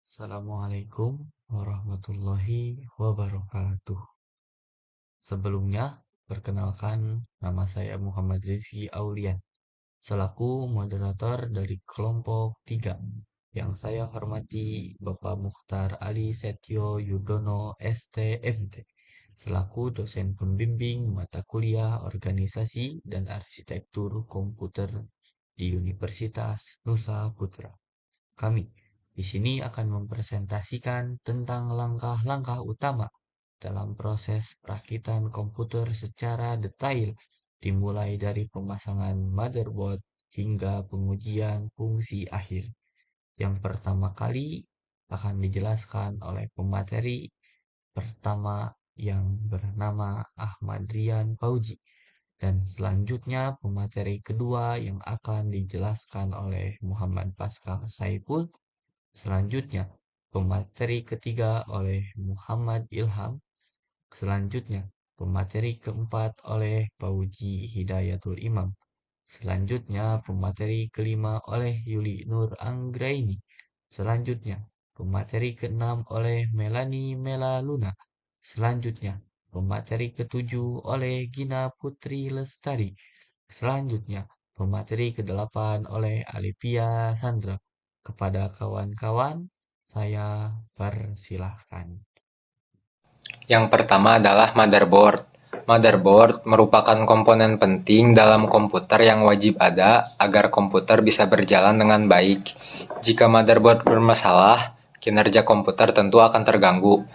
Assalamualaikum warahmatullahi wabarakatuh. Sebelumnya, perkenalkan nama saya Muhammad Rizky Aulian, selaku moderator dari kelompok 3. Yang saya hormati Bapak Mukhtar Ali Setio Yudono STMT, selaku dosen pembimbing mata kuliah Organisasi dan Arsitektur Komputer di Universitas Nusa Putra. Kami di sini akan mempresentasikan tentang langkah-langkah utama dalam proses perakitan komputer secara detail, dimulai dari pemasangan motherboard hingga pengujian fungsi akhir. Yang pertama kali akan dijelaskan oleh pemateri pertama yang bernama Ahmad Rian Fauji. Dan selanjutnya pemateri kedua yang akan dijelaskan oleh Muhammad Pascal Saiful. Selanjutnya, pemateri ketiga oleh Muhammad Ilham. Selanjutnya, pemateri keempat oleh Pauji Hidayatul Imam. Selanjutnya, pemateri kelima oleh Yuli Nur Anggraini. Selanjutnya, pemateri keenam oleh Melani Melaluna. Selanjutnya, pemateri ketujuh oleh Gina Putri Lestari. Selanjutnya, pemateri kedelapan oleh Alivia Sandra. Kepada kawan-kawan, saya persilahkan. Yang pertama adalah motherboard. Motherboard merupakan komponen penting dalam komputer yang wajib ada agar komputer bisa berjalan dengan baik. Jika motherboard bermasalah, kinerja komputer tentu akan terganggu.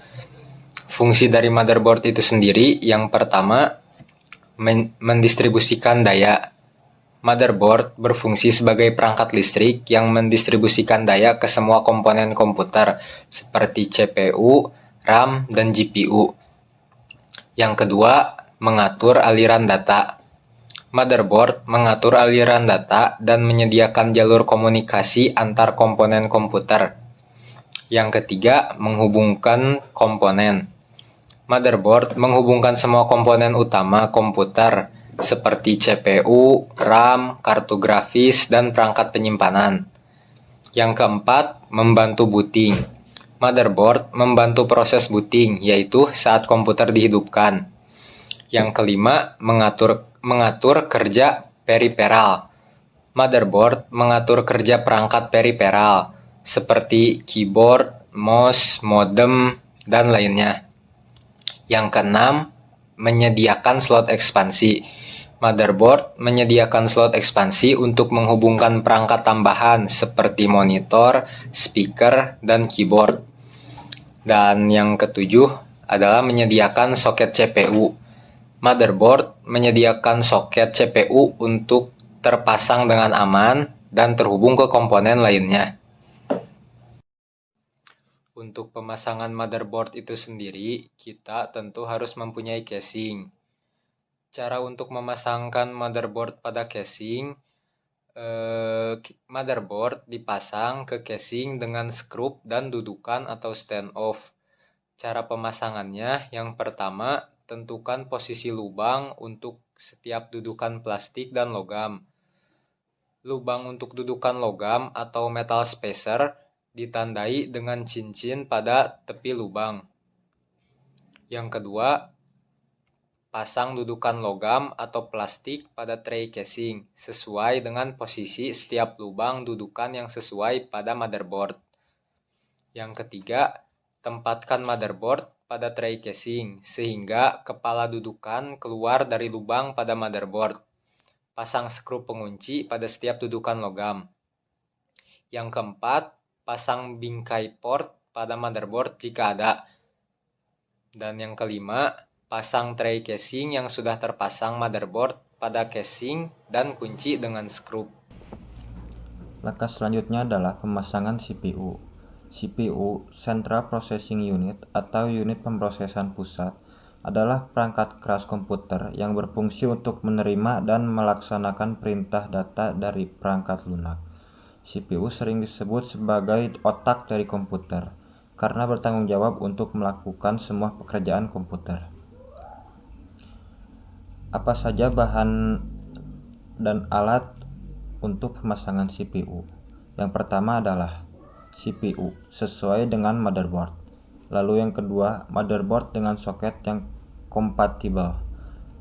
Fungsi dari motherboard itu sendiri, yang pertama, mendistribusikan daya. Motherboard berfungsi sebagai perangkat listrik yang mendistribusikan daya ke semua komponen komputer, seperti CPU, RAM, dan GPU. Yang kedua, mengatur aliran data. Motherboard mengatur aliran data dan menyediakan jalur komunikasi antar komponen komputer. Yang ketiga, menghubungkan komponen. Motherboard menghubungkan semua komponen utama komputer, seperti CPU, RAM, kartu grafis, dan perangkat penyimpanan. Yang keempat, membantu booting. Motherboard membantu proses booting, yaitu saat komputer dihidupkan. Yang kelima, mengatur kerja periferal. Motherboard mengatur kerja perangkat periferal, seperti keyboard, mouse, modem, dan lainnya. Yang keenam, menyediakan slot ekspansi. Motherboard menyediakan slot ekspansi untuk menghubungkan perangkat tambahan seperti monitor, speaker, dan keyboard. Dan yang ketujuh adalah menyediakan soket CPU. Motherboard menyediakan soket CPU untuk terpasang dengan aman dan terhubung ke komponen lainnya. Untuk pemasangan motherboard itu sendiri, kita tentu harus mempunyai casing. Cara untuk memasangkan motherboard pada casing, motherboard dipasang ke casing dengan skrup dan dudukan atau stand off. Cara pemasangannya, yang pertama, tentukan posisi lubang untuk setiap dudukan plastik dan logam. Lubang untuk dudukan logam atau metal spacer ditandai dengan cincin pada tepi lubang. Yang kedua, pasang dudukan logam atau plastik pada tray casing sesuai dengan posisi setiap lubang dudukan yang sesuai pada motherboard. Yang ketiga, tempatkan motherboard pada tray casing sehingga kepala dudukan keluar dari lubang pada motherboard. Pasang skru pengunci pada setiap dudukan logam. Yang keempat, pasang bingkai port pada motherboard jika ada. Dan yang kelima, pasang tray casing yang sudah terpasang motherboard pada casing dan kunci dengan skru. Langkah selanjutnya adalah pemasangan CPU. CPU, Central Processing Unit atau unit pemrosesan pusat, adalah perangkat keras komputer yang berfungsi untuk menerima dan melaksanakan perintah data dari perangkat lunak. CPU sering disebut sebagai otak dari komputer karena bertanggung jawab untuk melakukan semua pekerjaan komputer. Apa saja bahan dan alat untuk pemasangan CPU? Yang pertama adalah CPU sesuai dengan motherboard. Lalu yang kedua, motherboard dengan soket yang kompatibel.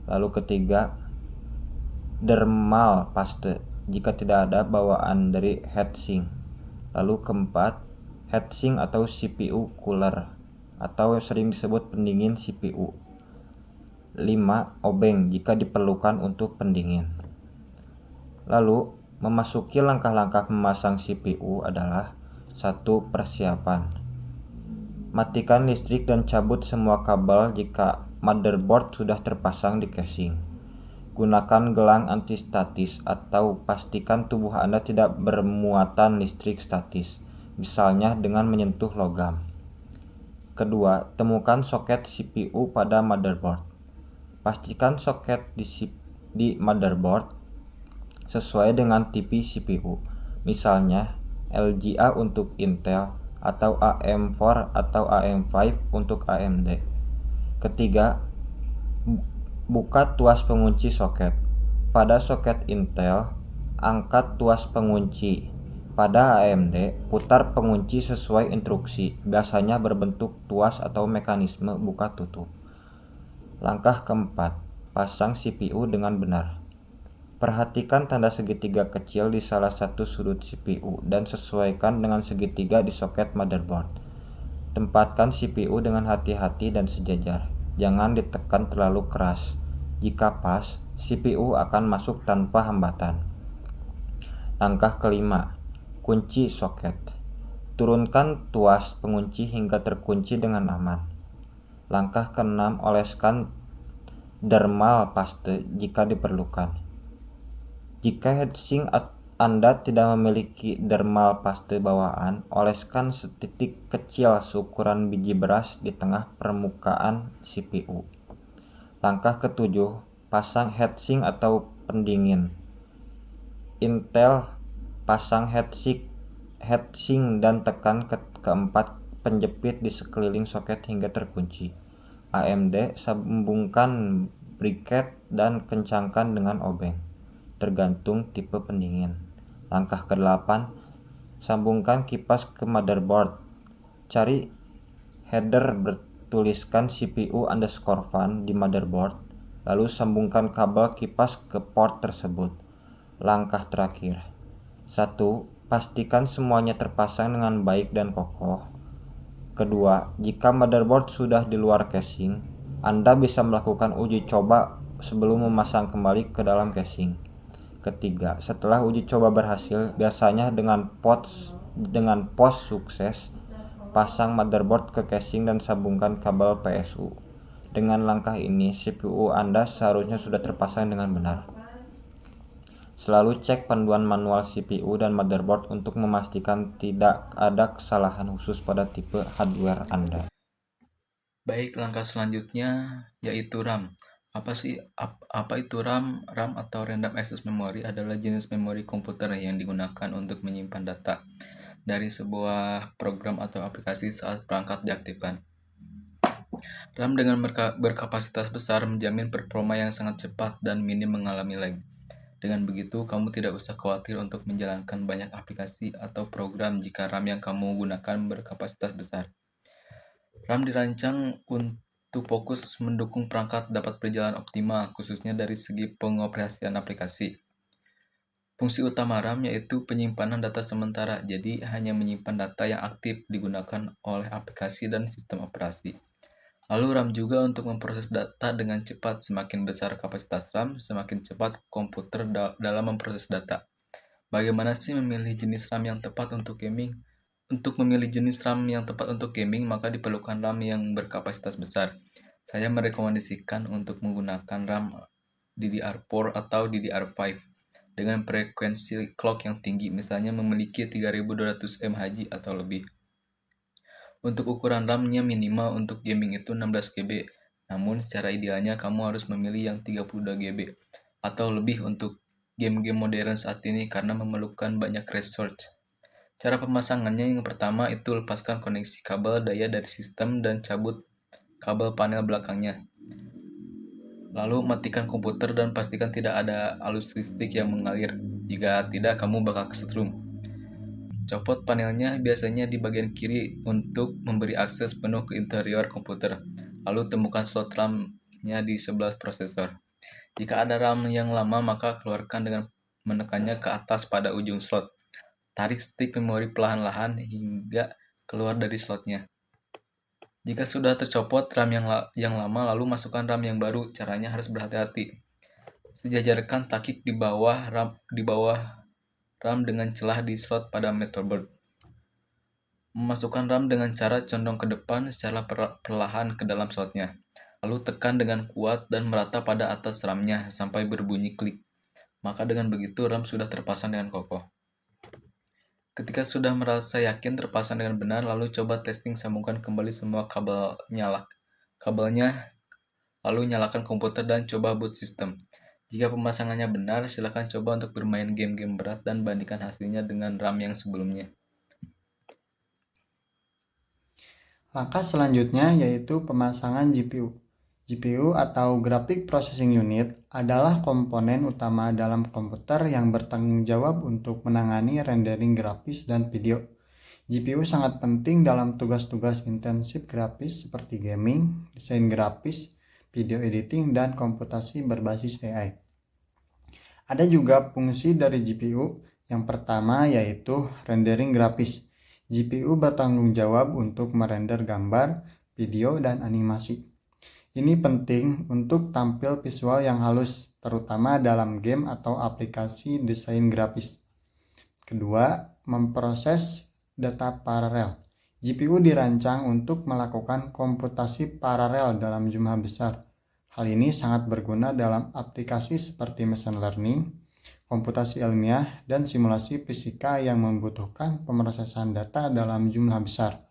Lalu ketiga, thermal paste jika tidak ada bawaan dari heatsink. Lalu keempat, heatsink atau CPU cooler atau sering disebut pendingin CPU. 5. Obeng jika diperlukan untuk pendingin. Lalu, memasuki langkah-langkah memasang CPU adalah 1. Persiapan. Matikan listrik dan cabut semua kabel jika motherboard sudah terpasang di casing. Gunakan gelang antistatis atau pastikan tubuh Anda tidak bermuatan listrik statis, misalnya dengan menyentuh logam. Kedua, temukan soket CPU pada motherboard. Pastikan soket di motherboard sesuai dengan tipe CPU, misalnya LGA untuk Intel atau AM4 atau AM5 untuk AMD. Ketiga, buka tuas pengunci soket. Pada soket Intel, angkat tuas pengunci. Pada AMD, putar pengunci sesuai instruksi, biasanya berbentuk tuas atau mekanisme buka tutup. Langkah keempat, pasang CPU dengan benar. Perhatikan tanda segitiga kecil di salah satu sudut CPU dan sesuaikan dengan segitiga di soket motherboard. Tempatkan CPU dengan hati-hati dan sejajar. Jangan ditekan terlalu keras. Jika pas, CPU akan masuk tanpa hambatan. Langkah kelima, kunci soket. Turunkan tuas pengunci hingga terkunci dengan aman. Langkah keenam, oleskan thermal paste jika diperlukan. Jika heatsink Anda tidak memiliki thermal paste bawaan, oleskan setitik kecil seukuran biji beras di tengah permukaan CPU. Langkah ketujuh, pasang heatsink atau pendingin. Intel, pasang heatsink dan tekan keempat penjepit di sekeliling soket hingga terkunci. AMD, sambungkan briket dan kencangkan dengan obeng, tergantung tipe pendingin. Langkah ke-8, sambungkan kipas ke motherboard. Cari header bertuliskan CPU_fan di motherboard, lalu sambungkan kabel kipas ke port tersebut. Langkah terakhir, 1. Pastikan semuanya terpasang dengan baik dan kokoh. Kedua, jika motherboard sudah di luar casing, Anda bisa melakukan uji coba sebelum memasang kembali ke dalam casing. Ketiga, setelah uji coba berhasil, biasanya dengan post sukses, pasang motherboard ke casing dan sambungkan kabel PSU. Dengan langkah ini, CPU Anda seharusnya sudah terpasang dengan benar. Selalu cek panduan manual CPU dan motherboard untuk memastikan tidak ada kesalahan khusus pada tipe hardware Anda. Baik, langkah selanjutnya yaitu RAM. Apa itu RAM? RAM atau Random Access Memory adalah jenis memori komputer yang digunakan untuk menyimpan data dari sebuah program atau aplikasi saat perangkat diaktifkan. RAM dengan berkapasitas besar menjamin performa yang sangat cepat dan minim mengalami lag. Dengan begitu, kamu tidak usah khawatir untuk menjalankan banyak aplikasi atau program jika RAM yang kamu gunakan berkapasitas besar. RAM dirancang untuk fokus mendukung perangkat dapat berjalan optimal, khususnya dari segi pengoperasian aplikasi. Fungsi utama RAM yaitu penyimpanan data sementara, jadi hanya menyimpan data yang aktif digunakan oleh aplikasi dan sistem operasi. Lalu RAM juga untuk memproses data dengan cepat. Semakin besar kapasitas RAM, semakin cepat komputer dalam memproses data. Bagaimana sih memilih jenis RAM yang tepat untuk gaming? Untuk memilih jenis RAM yang tepat untuk gaming, maka diperlukan RAM yang berkapasitas besar. Saya merekomendasikan untuk menggunakan RAM DDR4 atau DDR5 dengan frekuensi clock yang tinggi, misalnya memiliki 3200 mHz atau lebih. Untuk ukuran RAM-nya minimal untuk gaming itu 16 GB, namun secara idealnya kamu harus memilih yang 32 GB atau lebih untuk game-game modern saat ini karena memerlukan banyak resource. Cara pemasangannya yang pertama itu lepaskan koneksi kabel daya dari sistem dan cabut kabel panel belakangnya. Lalu matikan komputer dan pastikan tidak ada arus listrik yang mengalir. Jika tidak, kamu bakal kesetrum. Copot panelnya biasanya di bagian kiri untuk memberi akses penuh ke interior komputer. Lalu temukan slot RAM-nya di sebelah prosesor. Jika ada RAM yang lama, maka keluarkan dengan menekannya ke atas pada ujung slot. Tarik stik memori perlahan-lahan hingga keluar dari slotnya. Jika sudah tercopot RAM yang lama, lalu masukkan RAM yang baru. Caranya harus berhati-hati. Sejajarkan takik di bawah RAM dengan celah di slot pada motherboard. Memasukkan RAM dengan cara condong ke depan secara perlahan ke dalam slotnya. Lalu tekan dengan kuat dan merata pada atas RAM-nya sampai berbunyi klik. Maka dengan begitu RAM sudah terpasang dengan kokoh. Ketika sudah merasa yakin terpasang dengan benar, lalu coba testing, sambungkan kembali semua kabelnya, lalu nyalakan komputer dan coba boot sistem. Jika pemasangannya benar, silakan coba untuk bermain game-game berat dan bandingkan hasilnya dengan RAM yang sebelumnya. Langkah selanjutnya yaitu pemasangan GPU. GPU atau Graphic Processing Unit adalah komponen utama dalam komputer yang bertanggung jawab untuk menangani rendering grafis dan video. GPU sangat penting dalam tugas-tugas intensif grafis seperti gaming, desain grafis, video editing, dan komputasi berbasis AI. Ada juga fungsi dari GPU. Yang pertama yaitu rendering grafis. GPU bertanggung jawab untuk merender gambar, video, dan animasi. Ini penting untuk tampil visual yang halus, terutama dalam game atau aplikasi desain grafis. Kedua, memproses data paralel. GPU dirancang untuk melakukan komputasi paralel dalam jumlah besar. Hal ini sangat berguna dalam aplikasi seperti machine learning, komputasi ilmiah, dan simulasi fisika yang membutuhkan pemrosesan data dalam jumlah besar.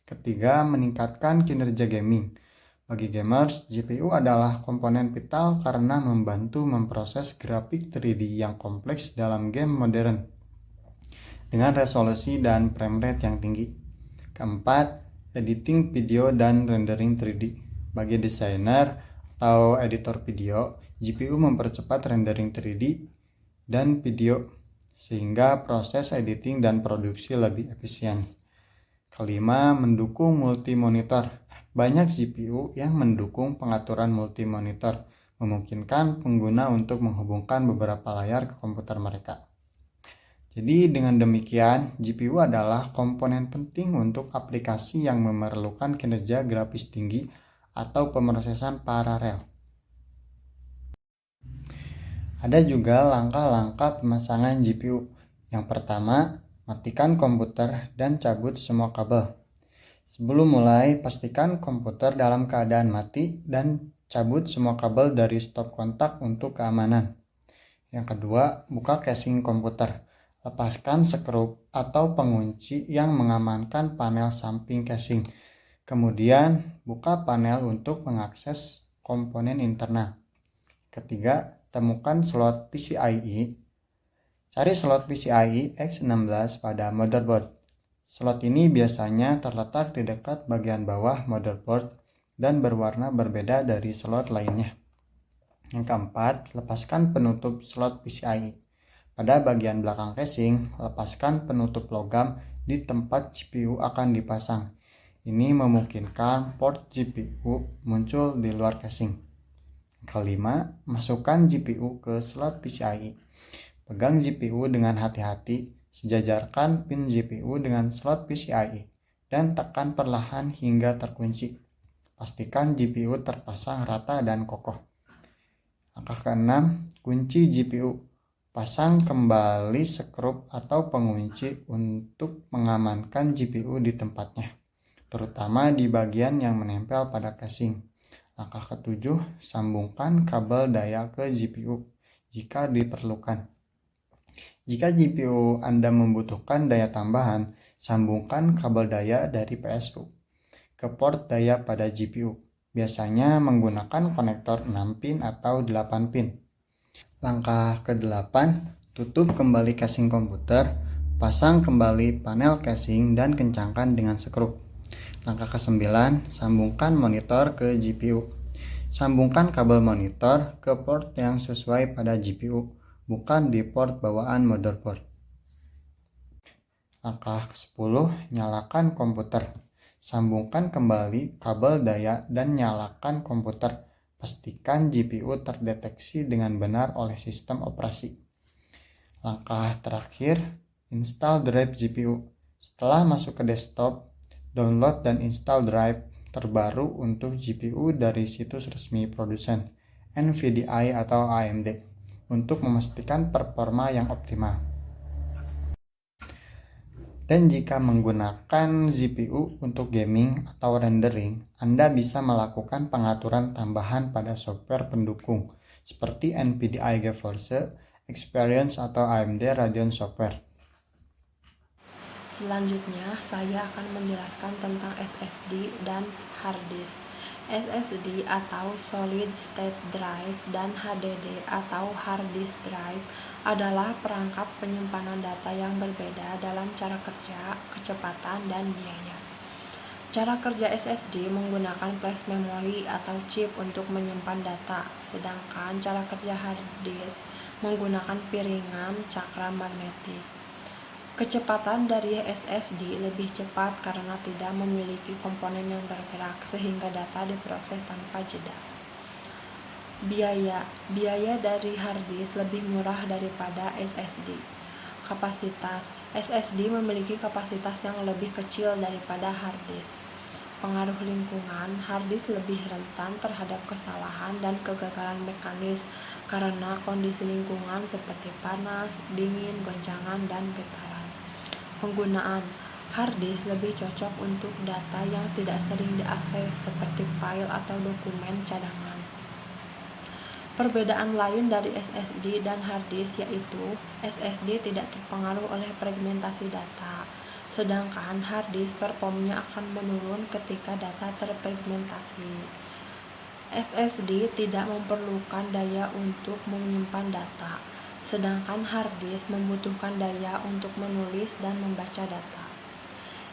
Ketiga, meningkatkan kinerja gaming. Bagi gamers, GPU adalah komponen vital karena membantu memproses grafik 3D yang kompleks dalam game modern dengan resolusi dan frame rate yang tinggi. Keempat, editing video dan rendering 3D. Bagi desainer atau editor video, GPU mempercepat rendering 3D dan video sehingga proses editing dan produksi lebih efisien. Kelima, mendukung multi-monitor. Banyak GPU yang mendukung pengaturan multi-monitor, memungkinkan pengguna untuk menghubungkan beberapa layar ke komputer mereka. Jadi dengan demikian, GPU adalah komponen penting untuk aplikasi yang memerlukan kinerja grafis tinggi atau pemrosesan paralel. Ada juga langkah-langkah pemasangan GPU. Yang pertama, matikan komputer dan cabut semua kabel. Sebelum mulai, pastikan komputer dalam keadaan mati dan cabut semua kabel dari stop kontak untuk keamanan. Yang kedua, buka casing komputer. Lepaskan skrup atau pengunci yang mengamankan panel samping casing. Kemudian, buka panel untuk mengakses komponen internal. Ketiga, temukan slot PCIe. Cari slot PCIe X16 pada motherboard. Slot ini biasanya terletak di dekat bagian bawah motherboard dan berwarna berbeda dari slot lainnya. Yang keempat, lepaskan penutup slot PCIe. Pada bagian belakang casing, lepaskan penutup logam di tempat GPU akan dipasang. Ini memungkinkan port GPU muncul di luar casing. Kelima, masukkan GPU ke slot PCIe. Pegang GPU dengan hati-hati, sejajarkan pin GPU dengan slot PCIe, dan tekan perlahan hingga terkunci. Pastikan GPU terpasang rata dan kokoh. Langkah keenam, kunci GPU. Pasang kembali skrup atau pengunci untuk mengamankan GPU di tempatnya, terutama di bagian yang menempel pada casing. Langkah ketujuh, sambungkan kabel daya ke GPU jika diperlukan. Jika GPU Anda membutuhkan daya tambahan, sambungkan kabel daya dari PSU ke port daya pada GPU, biasanya menggunakan konektor 6 pin atau 8 pin. Langkah ke-8, tutup kembali casing komputer, pasang kembali panel casing dan kencangkan dengan skrup. Langkah ke-9, sambungkan monitor ke GPU. Sambungkan kabel monitor ke port yang sesuai pada GPU, bukan di port bawaan motherboard. Langkah ke-10, nyalakan komputer. Sambungkan kembali kabel daya dan nyalakan komputer. Pastikan GPU terdeteksi dengan benar oleh sistem operasi. Langkah terakhir, install drive GPU. Setelah masuk ke desktop, download dan install drive terbaru untuk GPU dari situs resmi produsen, NVIDIA atau AMD, untuk memastikan performa yang optimal. Dan jika menggunakan GPU untuk gaming atau rendering, Anda bisa melakukan pengaturan tambahan pada software pendukung seperti NVIDIA GeForce Experience atau AMD Radeon Software. Selanjutnya, saya akan menjelaskan tentang SSD dan hard disk. SSD atau Solid State Drive dan HDD atau Hard Disk Drive adalah perangkat penyimpanan data yang berbeda dalam cara kerja, kecepatan, dan biaya. Cara kerja SSD menggunakan flash memory atau chip untuk menyimpan data, sedangkan cara kerja hard disk menggunakan piringan cakram magnetik. Kecepatan dari SSD lebih cepat karena tidak memiliki komponen yang bergerak sehingga data diproses tanpa jeda. Biaya dari hard disk lebih murah daripada SSD. Kapasitas SSD memiliki kapasitas yang lebih kecil daripada hard disk. Pengaruh lingkungan, hard disk lebih rentan terhadap kesalahan dan kegagalan mekanis karena kondisi lingkungan seperti panas, dingin, goncangan, dan getaran. Penggunaan hard disk lebih cocok untuk data yang tidak sering diakses seperti file atau dokumen cadangan. Perbedaan lain dari SSD dan hard disk yaitu SSD tidak terpengaruh oleh fragmentasi data, sedangkan hard disk performanya akan menurun ketika data terfragmentasi. SSD tidak memerlukan daya untuk menyimpan data, sedangkan hard disk membutuhkan daya untuk menulis dan membaca data.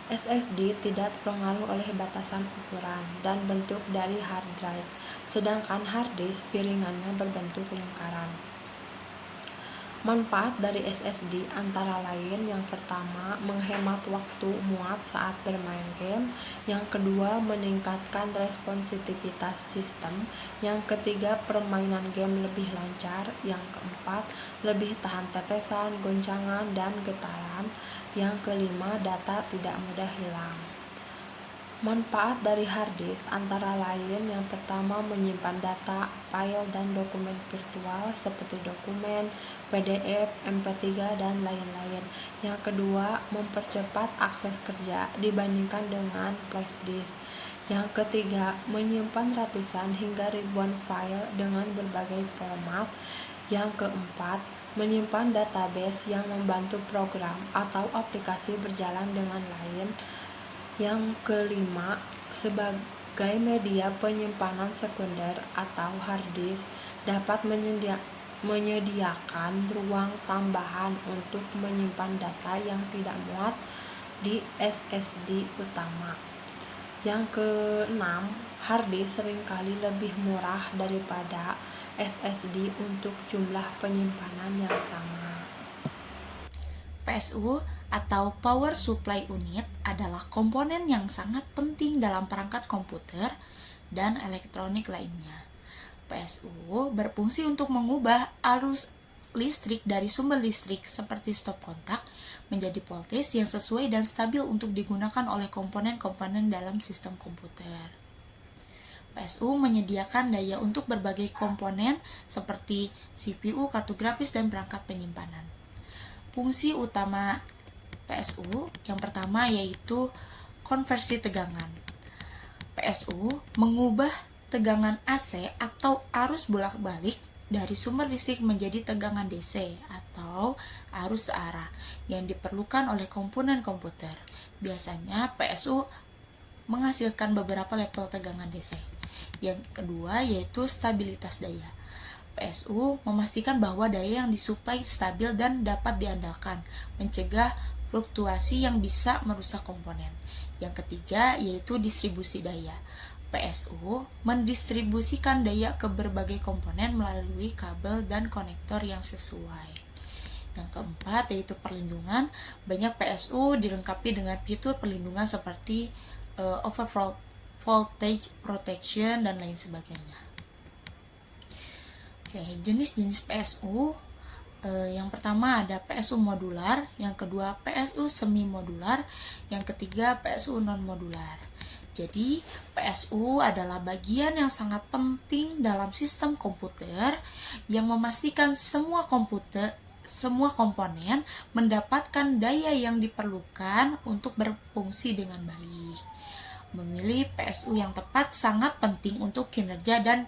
SSD tidak terpengaruh oleh batasan ukuran dan bentuk dari hard drive, sedangkan hard disk piringannya berbentuk lingkaran. Manfaat dari SSD antara lain yang pertama, menghemat waktu muat saat bermain game, yang kedua, meningkatkan responsivitas sistem, yang ketiga, permainan game lebih lancar, yang keempat, lebih tahan tetesan, goncangan, dan getaran, yang kelima, data tidak mudah hilang. Manfaat dari hard disk antara lain yang pertama, menyimpan data, file, dan dokumen virtual seperti dokumen, PDF, MP3, dan lain-lain. Yang kedua, mempercepat akses kerja dibandingkan dengan flash disk. Yang ketiga, menyimpan ratusan hingga ribuan file dengan berbagai format. Yang keempat, menyimpan database yang membantu program atau aplikasi berjalan dengan lain. Yang kelima, sebagai media penyimpanan sekunder atau hard disk dapat menyediakan ruang tambahan untuk menyimpan data yang tidak muat di SSD utama. Yang keenam, hard disk seringkali lebih murah daripada SSD untuk jumlah penyimpanan yang sama. PSU atau Power Supply Unit adalah komponen yang sangat penting dalam perangkat komputer dan elektronik lainnya. PSU berfungsi untuk mengubah arus listrik dari sumber listrik seperti stop kontak menjadi voltage yang sesuai dan stabil untuk digunakan oleh komponen-komponen dalam sistem komputer. PSU menyediakan daya untuk berbagai komponen seperti CPU, kartu grafis, dan perangkat penyimpanan. Fungsi utama PSU yang pertama yaitu konversi tegangan. PSU mengubah tegangan AC atau arus bolak-balik dari sumber listrik menjadi tegangan DC atau arus searah yang diperlukan oleh komponen komputer. Biasanya PSU menghasilkan beberapa level tegangan DC. Yang kedua yaitu stabilitas daya. PSU memastikan bahwa daya yang disuplai stabil dan dapat diandalkan, mencegah fluktuasi yang bisa merusak komponen. Yang ketiga yaitu distribusi daya. PSU mendistribusikan daya ke berbagai komponen melalui kabel dan konektor yang sesuai. Yang keempat yaitu perlindungan. Banyak PSU dilengkapi dengan fitur perlindungan seperti voltage protection dan lain sebagainya. Oke, jenis-jenis PSU. Yang pertama ada PSU modular, yang kedua PSU semi modular, yang ketiga PSU non modular. Jadi, PSU adalah bagian yang sangat penting dalam sistem komputer yang memastikan semua komponen mendapatkan daya yang diperlukan untuk berfungsi dengan baik. Memilih PSU yang tepat sangat penting untuk kinerja dan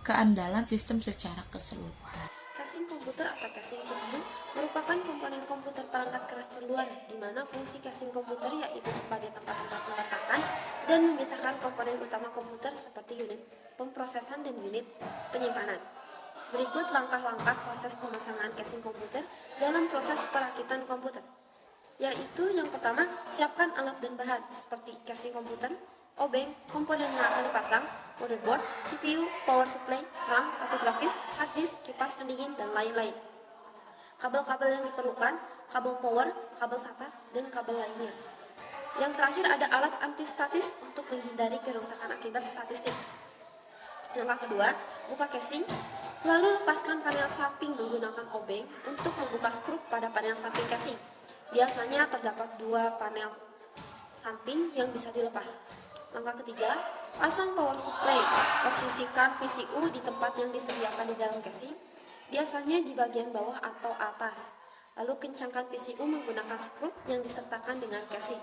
keandalan sistem secara keseluruhan. Casing komputer atau casing CPU merupakan komponen komputer perangkat keras terluar di mana fungsi casing komputer yaitu sebagai tempat-tempat meletakkan dan memisahkan komponen utama komputer seperti unit pemrosesan dan unit penyimpanan. Berikut langkah-langkah proses pemasangan casing komputer dalam proses perakitan komputer. Yaitu yang pertama, siapkan alat dan bahan seperti casing komputer, obeng, komponen yang akan dipasang, motherboard, CPU, power supply, RAM, kartu grafis, hard disk, kipas pendingin, dan lain-lain. Kabel-kabel yang diperlukan, kabel power, kabel SATA, dan kabel lainnya. Yang terakhir ada alat anti-statis untuk menghindari kerusakan akibat statistik. Langkah kedua, buka casing, lalu lepaskan panel samping menggunakan obeng untuk membuka skrup pada panel samping casing. Biasanya terdapat 2 panel samping yang bisa dilepas. Langkah ketiga, pasang power supply. Posisikan PCU di tempat yang disediakan di dalam casing, biasanya di bagian bawah atau atas. Lalu kencangkan PCU menggunakan skrup yang disertakan dengan casing.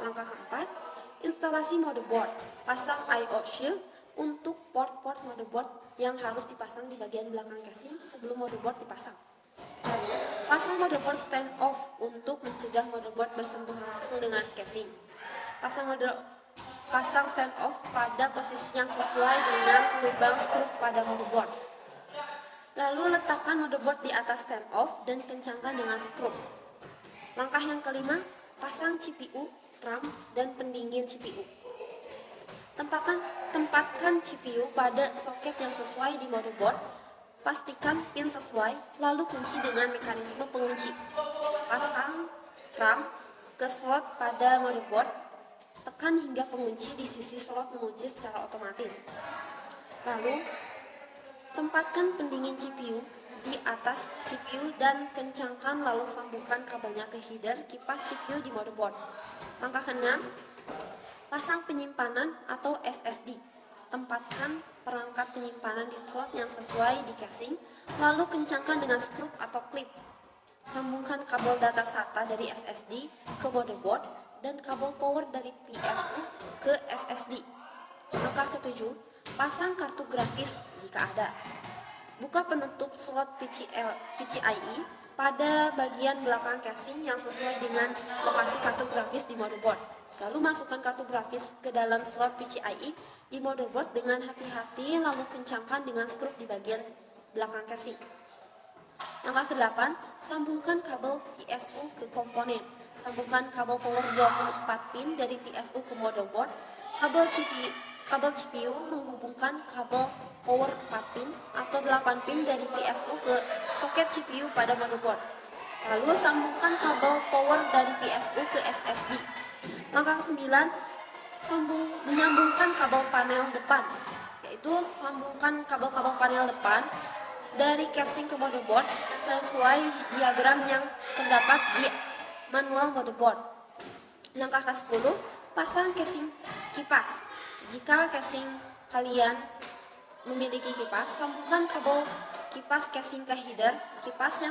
Langkah keempat, instalasi motherboard. Pasang I/O shield untuk port-port motherboard yang harus dipasang di bagian belakang casing sebelum motherboard dipasang. Lalu, pasang motherboard stand off untuk mencegah motherboard bersentuhan langsung dengan casing. Pasang stand off pada posisi yang sesuai dengan lubang skrup pada motherboard. Lalu letakkan motherboard di atas stand off dan kencangkan dengan skrup. Langkah yang kelima, pasang CPU, RAM, dan pendingin CPU. Tempatkan CPU pada soket yang sesuai di motherboard. Pastikan pin sesuai, lalu kunci dengan mekanisme pengunci. Pasang RAM ke slot pada motherboard. Tekan hingga pengunci di sisi slot mengunci secara otomatis. Lalu, tempatkan pendingin CPU di atas CPU dan kencangkan lalu sambungkan kabelnya ke header kipas CPU di motherboard. Langkah ke-6, pasang penyimpanan atau SSD. Tempatkan perangkat penyimpanan di slot yang sesuai di casing, lalu kencangkan dengan skrup atau klip. Sambungkan kabel data SATA dari SSD ke motherboard dan kabel power dari PSU ke SSD. Langkah ke-7, pasang kartu grafis jika ada. Buka penutup slot PCIe pada bagian belakang casing yang sesuai dengan lokasi kartu grafis di motherboard. Lalu masukkan kartu grafis ke dalam slot PCIe di motherboard dengan hati-hati, lalu kencangkan dengan skrup di bagian belakang casing. Langkah ke-8, sambungkan kabel PSU ke komponen. Sambungkan kabel power 24 pin dari PSU ke motherboard. Kabel CPU menghubungkan kabel power 4 pin atau 8 pin dari PSU ke soket CPU pada motherboard. Lalu sambungkan kabel power dari PSU ke SSD. Langkah ke-9, menyambungkan kabel panel depan, yaitu sambungkan kabel-kabel panel depan dari casing ke motherboard sesuai diagram yang terdapat di manual motherboard. Langkah ke-10, pasang casing kipas. Jika casing kalian memiliki kipas, sambungkan kabel kipas casing ke header kipas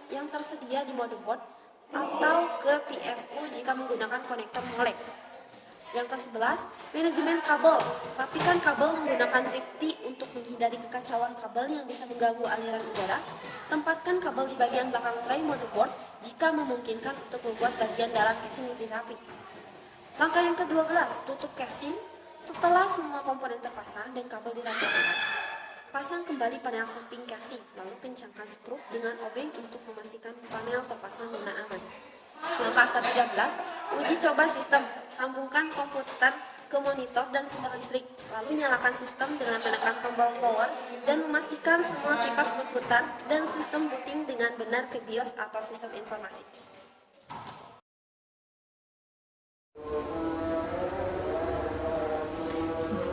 yang tersedia di motherboard atau ke PSU jika menggunakan konektor Molex. Yang ke-11, manajemen kabel. Rapikan kabel menggunakan zip-tie untuk menghindari kekacauan kabel yang bisa mengganggu aliran udara. Tempatkan kabel di bagian belakang tray motherboard jika memungkinkan untuk membuat bagian dalam casing lebih rapi. Langkah yang ke-12, tutup casing. Setelah semua komponen terpasang dan kabel dirapikan, pasang kembali panel samping casing, lalu kencangkan skrup dengan obeng untuk memastikan panel terpasang dengan aman. Langkah ke-13, uji coba sistem. Sambungkan komputer ke monitor dan sumber listrik. Lalu nyalakan sistem dengan menekan tombol power dan memastikan semua kipas berputar dan sistem booting dengan benar ke BIOS atau sistem informasi.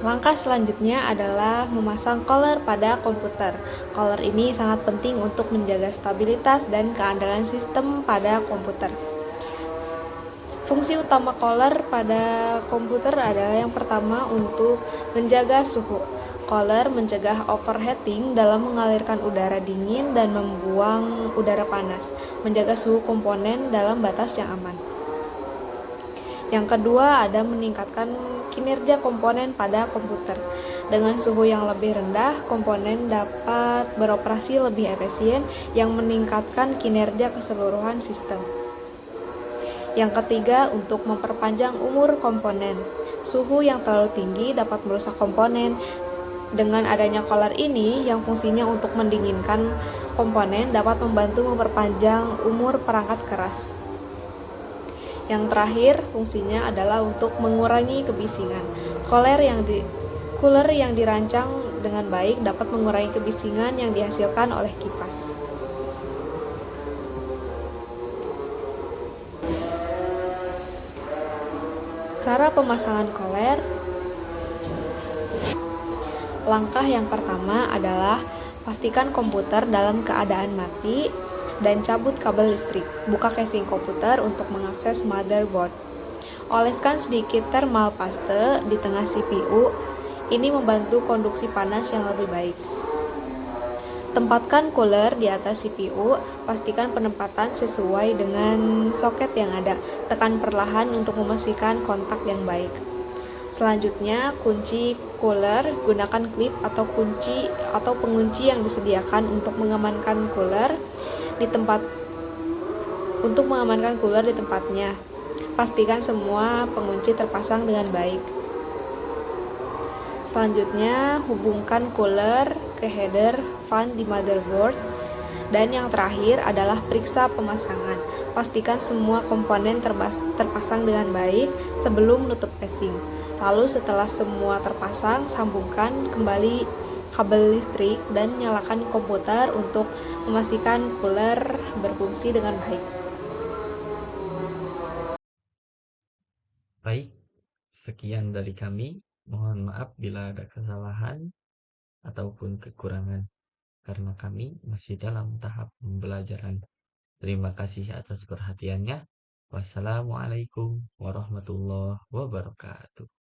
Langkah selanjutnya adalah memasang color pada komputer. Color ini sangat penting untuk menjaga stabilitas dan keandalan sistem pada komputer. Fungsi utama color pada komputer adalah yang pertama untuk menjaga suhu. Color mencegah overheating dalam mengalirkan udara dingin dan membuang udara panas, menjaga suhu komponen dalam batas yang aman. Yang kedua ada meningkatkan kinerja komponen pada komputer. Dengan suhu yang lebih rendah, komponen dapat beroperasi lebih efisien yang meningkatkan kinerja keseluruhan sistem. Yang ketiga, untuk memperpanjang umur komponen. Suhu yang terlalu tinggi dapat merusak komponen. Dengan adanya color ini, yang fungsinya untuk mendinginkan komponen dapat membantu memperpanjang umur perangkat keras. Yang terakhir, fungsinya adalah untuk mengurangi kebisingan. Cooler yang dirancang dengan baik dapat mengurangi kebisingan yang dihasilkan oleh kipas. Cara pemasangan cooler. Langkah yang pertama adalah pastikan komputer dalam keadaan mati dan cabut kabel listrik. Buka casing komputer untuk mengakses motherboard. Oleskan sedikit thermal paste di tengah CPU. Ini membantu konduksi panas yang lebih baik. Tempatkan cooler di atas CPU. Pastikan penempatan sesuai dengan soket yang ada. Tekan perlahan untuk memastikan kontak yang baik. Selanjutnya, kunci cooler. Gunakan klip atau kunci atau pengunci yang disediakan untuk mengamankan cooler di tempatnya. Pastikan semua pengunci terpasang dengan baik. Selanjutnya, hubungkan cooler ke header fan di motherboard. Dan yang terakhir adalah periksa pemasangan. Pastikan semua komponen terpasang dengan baik sebelum nutup casing. Lalu setelah semua terpasang, sambungkan kembali kabel listrik dan nyalakan komputer untuk memastikan cooler berfungsi dengan baik. Baik, sekian dari kami. Mohon maaf bila ada kesalahan ataupun kekurangan, karena kami masih dalam tahap pembelajaran. Terima kasih atas perhatiannya. Wassalamualaikum warahmatullahi wabarakatuh.